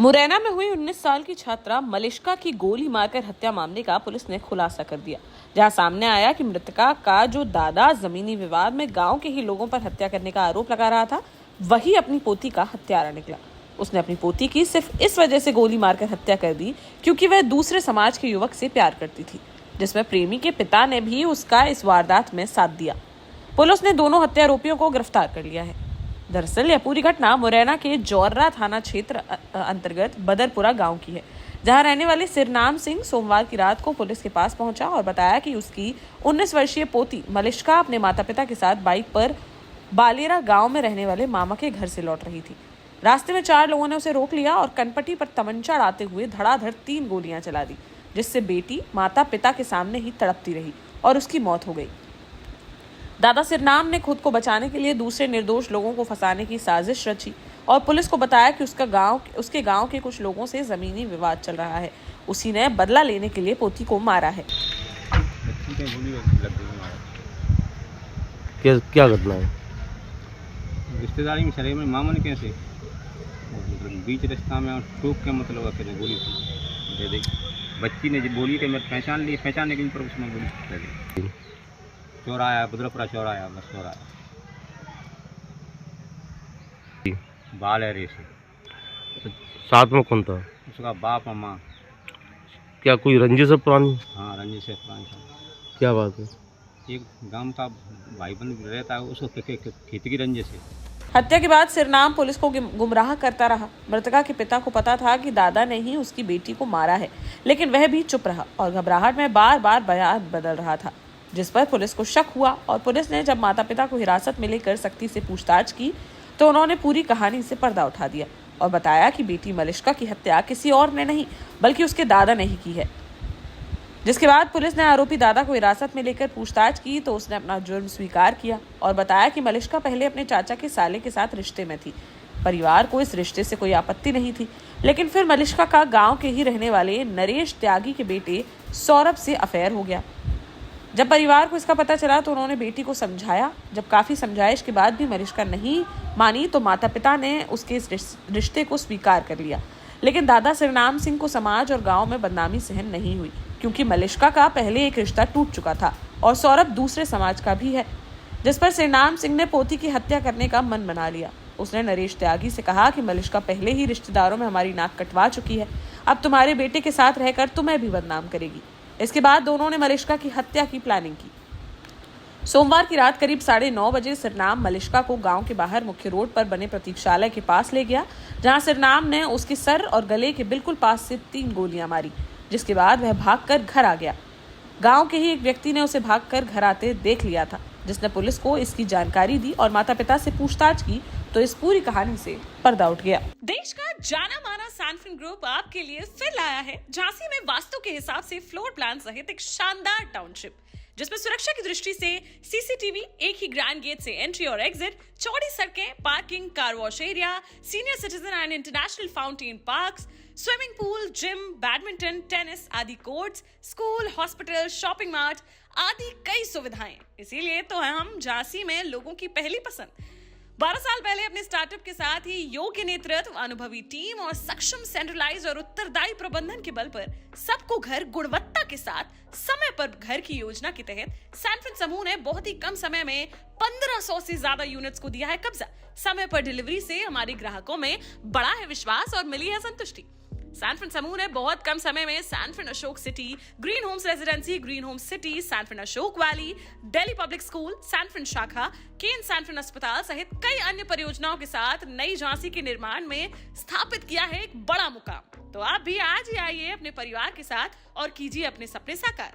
मुरैना में हुई 19 साल की छात्रा मलिष्का की गोली मारकर हत्या मामले का पुलिस ने खुलासा कर दिया, जहां सामने आया कि मृतका का जो दादा जमीनी विवाद में गांव के ही लोगों पर हत्या करने का आरोप लगा रहा था, वही अपनी पोती का हत्यारा निकला। उसने अपनी पोती की सिर्फ इस वजह से गोली मारकर हत्या कर दी क्योंकि वह दूसरे समाज के युवक से प्यार करती थी, जिसमें प्रेमी के पिता ने भी उसका इस वारदात में साथ दिया। पुलिस ने दोनों हत्यारोपियों को गिरफ्तार कर लिया है। दरअसल यह पूरी घटना मुरैना के जौर्रा थाना क्षेत्र अंतर्गत बदरपुरा गांव की है, जहां रहने वाले सिरनाम सिंह सोमवार की रात को पुलिस के पास पहुंचा और बताया कि उसकी 19 वर्षीय पोती मलिष्का अपने माता पिता के साथ बाइक पर बालेरा गांव में रहने वाले मामा के घर से लौट रही थी। रास्ते में 4 लोगों ने उसे रोक लिया और कनपटी पर तमंचा अड़ाते हुए धड़ाधड़ 3 गोलियां चला दी, जिससे बेटी माता पिता के सामने ही तड़पती रही और उसकी मौत हो गई। दादा सिरनाम ने खुद को बचाने के लिए दूसरे निर्दोष लोगों को फंसाने की साजिश रची और पुलिस को बताया कि उसके गांव के कुछ लोगों से जमीनी विवाद चल रहा है। उसी ने बदला लेने के लिए पोती को मारा है। क्या घटना है? रिश्तेदारी में चले मेरे मामा ने कैसे बीच रास्ता में ठोक के गोली दे दी। बच्ची ने बोली कि मैं पहचानने के पर उसने गोली दे दी। चौराया बदरपुरा चौराया बस चौराया बाल है रेसे। साथ में कौन था? उसका बाप और माँ। क्या कोई रंजिश है पुरानी? हाँ रंजिश है पुरानी। क्या बात है? एक गांव का भाईबंद रहता है, उसको खेती की रंजिश है। हत्या के बाद सिरनाम पुलिस को गुमराह करता रहा। मृतका के पिता को पता था कि दादा ने ही उसकी बेटी को मारा है, लेकिन वह भी चुप रहा और घबराहट में बार बार बयान बदल रहा था, जिस पर पुलिस को शक हुआ और पुलिस ने जब माता पिता को हिरासत में लेकर सख्ती से पूछताछ की तो उन्होंने पूरी कहानी से पर्दा उठा दिया और बताया कि बेटी मलिष्का की हत्या किसी और ने नहीं बल्कि उसके दादा ने ही की है। जिसके बाद पुलिस ने आरोपी दादा को हिरासत में लेकर पूछताछ की तो उसने अपना जुर्म स्वीकार किया और बताया कि मलिष्का पहले अपने चाचा के साले के साथ रिश्ते में थी। परिवार को इस रिश्ते से कोई आपत्ति नहीं थी, लेकिन फिर मलिष्का का गांव के ही रहने वाले नरेश त्यागी के बेटे सौरभ से अफेयर हो गया। जब परिवार को इसका पता चला तो उन्होंने बेटी को समझाया। जब काफी समझाइश के बाद भी मलिष्का नहीं मानी तो माता पिता ने उसके इस रिश्ते को स्वीकार कर लिया, लेकिन दादा सिरनाम सिंह को समाज और गांव में बदनामी सहन नहीं हुई क्योंकि मलिष्का का पहले एक रिश्ता टूट चुका था और सौरभ दूसरे समाज का भी है, जिस पर सिरनाम सिंह ने पोती की हत्या करने का मन बना लिया। उसने नरेश त्यागी से कहा कि मलिष्का पहले ही रिश्तेदारों में हमारी नाक कटवा चुकी है, अब तुम्हारे बेटे के साथ रहकर तुम्हें भी बदनाम करेगी। इसके बाद दोनों ने मलिष्का की हत्या की प्लानिंग की। सोमवार की रात करीब 9:30 बजे सिरनाम मलिष्का को गांव के बाहर मुख्य रोड पर बने प्रतीक्षालय के पास ले गया, जहां सिरनाम ने उसके सर और गले के बिल्कुल पास से 3 गोलियां मारी, जिसके बाद वह भागकर घर आ गया। गांव के ही एक व्यक्ति ने उसे भागकर घर आते देख लिया था, जिसने पुलिस को इसकी जानकारी दी और माता पिता से पूछताछ की तो इस पूरी कहानी से पर्दा उठ गया। देश का जाना माना सैनफिन ग्रुप आपके लिए फिर लाया है झांसी में वास्तु के हिसाब से फ्लोर प्लान सहित एक शानदार टाउनशिप, जिसमें सुरक्षा की दृष्टि से सीसीटीवी, एक ही ग्रैंड गेट से एंट्री और एग्जिट, चौड़ी सड़कें, parking, car wash area, senior citizen and international fountain parks, swimming pool, gym, badminton, tennis आदि courts, school, hospital, shopping mart आदि कई सुविधाएं। इसीलिए तो हम झांसी में लोगों की पहली पसंद। 12 साल पहले अपने स्टार्टअप के साथ ही योग्य नेतृत्व, अनुभवी टीम और सक्षम सेंट्रलाइज और उत्तरदायी प्रबंधन के बल पर सबको घर गुणवत्ता के साथ समय पर घर की योजना के तहत सैनफिन समूह ने बहुत ही कम समय में 1500 से ज्यादा यूनिट्स को दिया है कब्जा। समय पर डिलीवरी से हमारे ग्राहकों में बढ़ा है विश्वास और मिली है संतुष्टि। सैनफिन समूह ने बहुत कम समय में Sanfin Ashok city, green homes residency, green homes city, Sanfin Ashok valley, Delhi public school, Sanfin शाखा, केन सैनफिन अस्पताल सहित कई अन्य परियोजनाओं के साथ नई झांसी के निर्माण में स्थापित किया है एक बड़ा मुकाम। तो आप भी आज ही आइए अपने परिवार के साथ और कीजिए अपने सपने साकार।